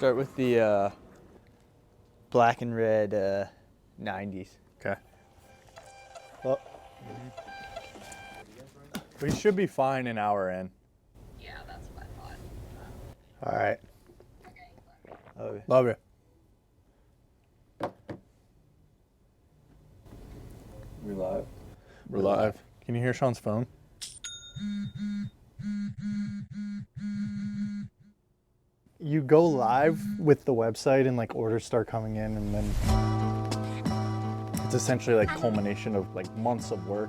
Start with the black and red 90s. Okay. Well, we should be fine an hour in. Yeah, that's what I thought. All right. Okay. Love you. We live? We're live. Can you hear Sean's phone? You go live with the website and like orders start coming in, and then it's essentially like culmination of like months of work.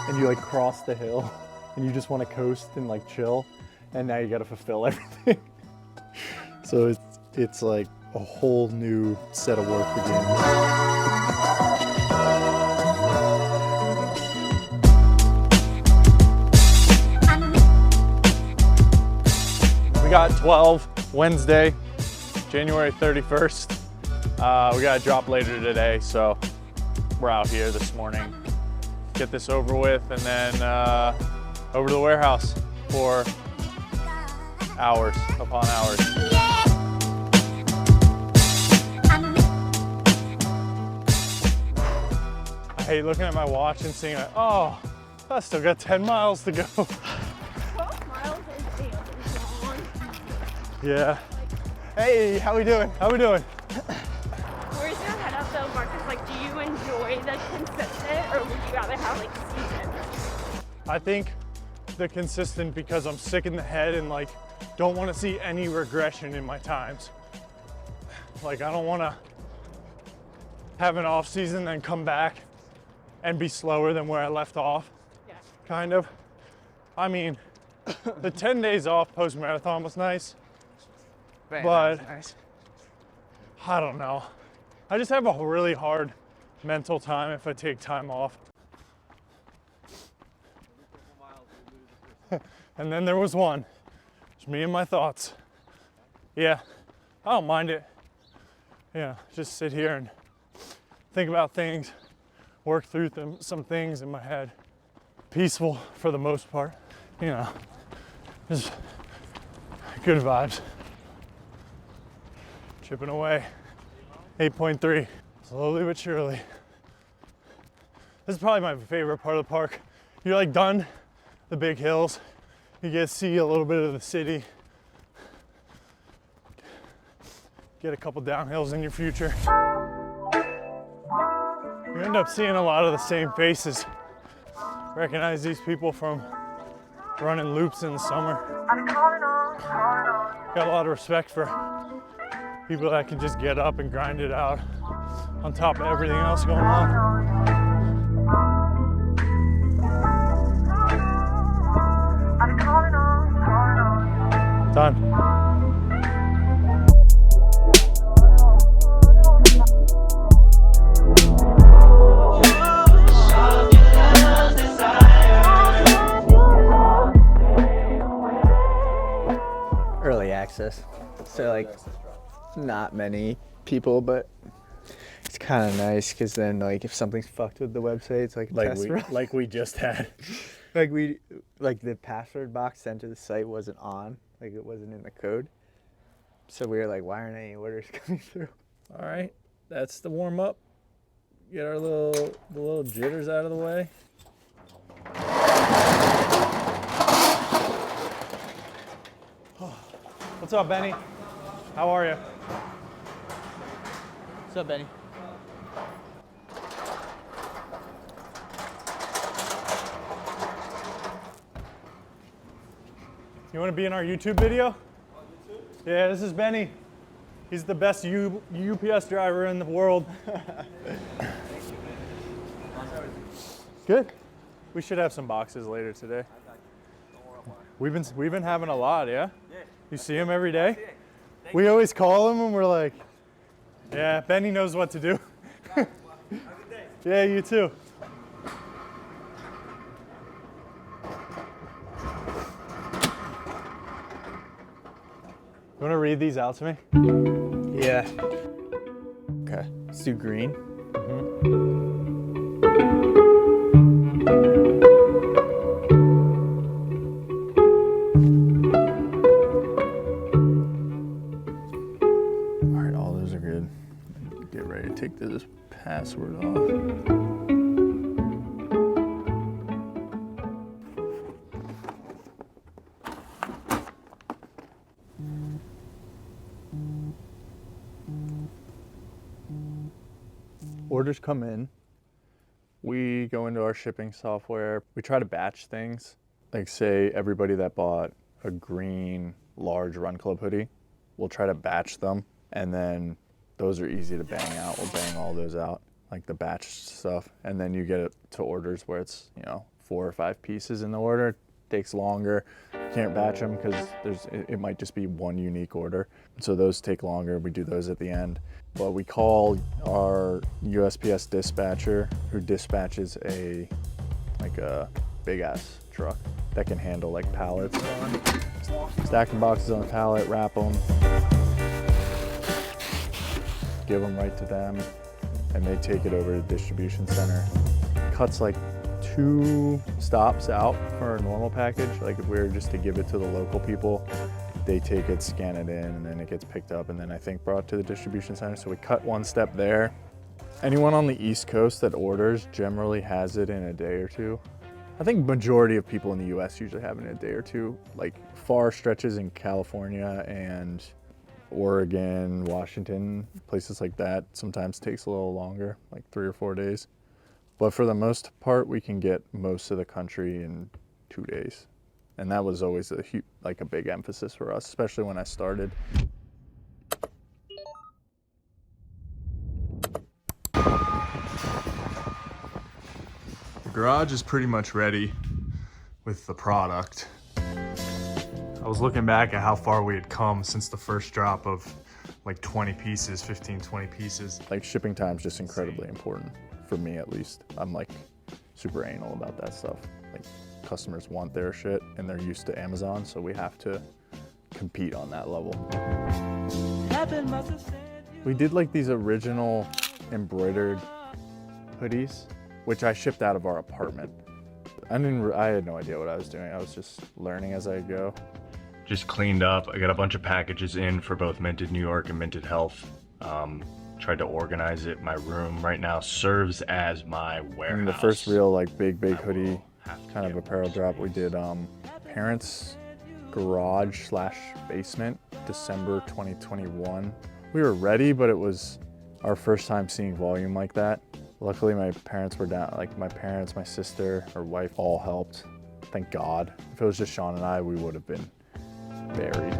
And you like cross the hill and you just want to coast and like chill, and now you got to fulfill everything. So it's like a whole new set of work begins. We got 12 Wednesday, January 31st. We got to drop later today, so we're out here this morning. Get this over with, and then over to the warehouse for hours upon hours. I hate looking at my watch and seeing like, oh, I still got 10 miles to go. 12 miles is damn long. Yeah. Hey, how we doing? How we doing? Where's your head up though, Marcus? Like, do you enjoy the consistent, or would you rather have like season? I think the consistent, because I'm sick in the head and like don't want to see any regression in my times. Like, I don't want to have an off season then come back and be slower than where I left off. Yeah. Kind of. I mean, the 10 days off post marathon was nice. But nice. I don't know. I just have a really hard mental time if I take time off. And then there was one. It's me and my thoughts. Yeah, I don't mind it. Yeah, just sit here and think about things, work through some things in my head. Peaceful for the most part, you know, just good vibes. Chipping away, 8.3, slowly but surely. This is probably my favorite part of the park. You're like done the big hills. You get to see a little bit of the city. Get a couple downhills in your future. You end up seeing a lot of the same faces. Recognize these people from running loops in the summer. Got a lot of respect for people that can just get up and grind it out on top of everything else going on. Done. Early access. So like not many people, but it's kind of nice because then like if something's fucked with the website, it's like a test run. Like we just had. like the password box sent to the site wasn't on, like it wasn't in the code. So we were like, why aren't any orders coming through? All right, that's the warm up. Get our little jitters out of the way. What's up, Benny? How are you? What's up, Benny? You want to be in our YouTube video? Yeah, this is Benny. He's the best UPS driver in the world. Good. We should have some boxes later today. We've been having a lot, yeah? You see him every day? We always call him and we're like, yeah, Benny knows what to do. Yeah, you too. You want to read these out to me? Yeah. Okay. Let's do green. password off. Orders come in, we go into our shipping software, we try to batch things. Like say everybody that bought a green large Run Club hoodie, we'll try to batch them, and then those are easy to bang out. We'll bang all those out, like the batch stuff, and then you get it to orders where it's, you know, 4 or 5 pieces in the order. It takes longer. You can't batch them because it might just be one unique order. So those take longer. We do those at the end. But we call our USPS dispatcher, who dispatches a big ass truck that can handle like pallets. Stack the boxes on a pallet, wrap them, give them right to them, and they take it over to the distribution center. Cuts like 2 stops out for a normal package. Like if we were just to give it to the local people, they take it, scan it in, and then it gets picked up and then I think brought to the distribution center. So we cut 1 step there. Anyone on the East Coast that orders generally has it in a day or 2. I think majority of people in the US usually have it in a day or 2. Like far stretches in California and Oregon, Washington, places like that sometimes takes a little longer, like 3 or 4 days. But for the most part, we can get most of the country in 2 days. And that was always a big emphasis for us, especially when I started. The garage is pretty much ready with the product. I was looking back at how far we had come since the first drop of like 20 pieces, 15, 20 pieces. Like shipping time is just incredibly important, for me at least. I'm like super anal about that stuff. Like customers want their shit and they're used to Amazon, so we have to compete on that level. We did like these original embroidered hoodies, which I shipped out of our apartment. I had no idea what I was doing. I was just learning as I go. Just cleaned up. I got a bunch of packages in for both Minted New York and Minted Health. Tried to organize it. My room right now serves as my warehouse. And the first real like big hoodie kind of apparel drop we did, parents' garage / basement, December 2021. We were ready, but it was our first time seeing volume like that. Luckily my parents were down, like my parents, my sister, her wife all helped. Thank God. If it was just Sean and I, we would have been buried.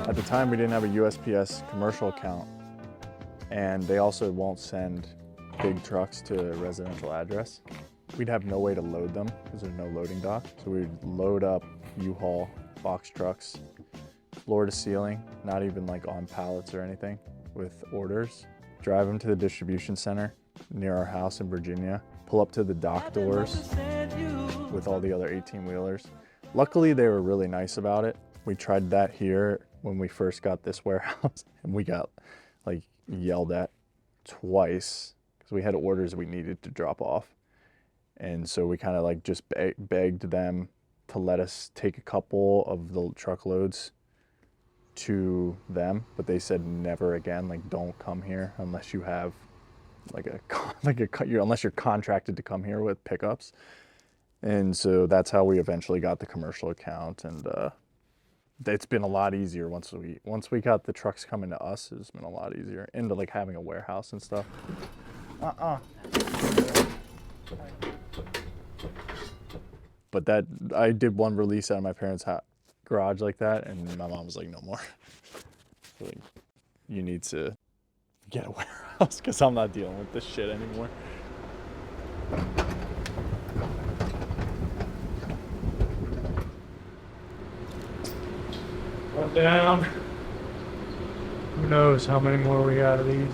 At the time, we didn't have a USPS commercial account, and they also won't send big trucks to a residential address. We'd have no way to load them because there's no loading dock. So we'd load up U-Haul box trucks, floor to ceiling, not even like on pallets or anything, with orders. Drive them to the distribution center near our house in Virginia, pull up to the dock doors with all the other 18-wheelers. Luckily, they were really nice about it. We tried that here when we first got this warehouse, and we got like yelled at twice because we had orders we needed to drop off. And so we kind of like just begged them to let us take a couple of the truckloads to them, but they said never again. Like, don't come here unless you have unless you're contracted to come here with pickups. And so that's how we eventually got the commercial account, and it's been a lot easier once we got the trucks coming to us. It's been a lot easier, into like having a warehouse and stuff. But that I did one release out of my parents' garage like that, and my mom was like, no more. So, like, you need to get a warehouse because I'm not dealing with this shit anymore. Up, down. Who knows how many more we got of these.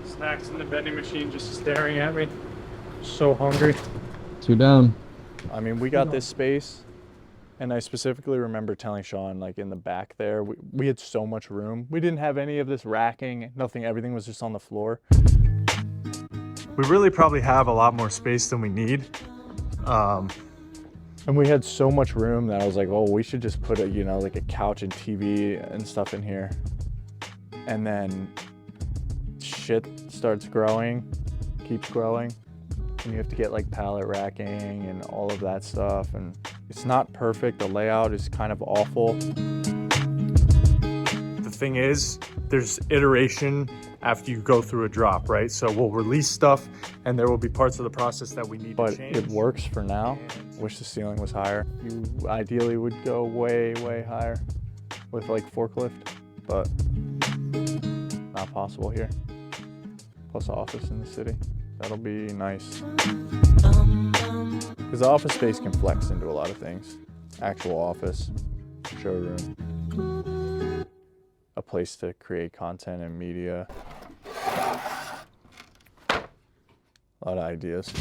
Snacks in the vending machine just staring at me. So hungry. 2 down. I mean, we got this space, and I specifically remember telling Sean, like in the back there, we had so much room. We didn't have any of this racking, nothing, everything was just on the floor. We really probably have a lot more space than we need, And we had so much room that I was like, oh, we should just put a, you know, like a couch and TV and stuff in here. And then shit starts growing, keeps growing. And you have to get like pallet racking and all of that stuff. And it's not perfect. The layout is kind of awful. The thing is, there's iteration after you go through a drop, right? So we'll release stuff and there will be parts of the process that we need to change. But it works for now. Wish the ceiling was higher. You ideally would go way, way higher with like forklift, but not possible here. Plus office in the city. That'll be nice. Because the office space can flex into a lot of things. Actual office, showroom, a place to create content and media. A lot of ideas.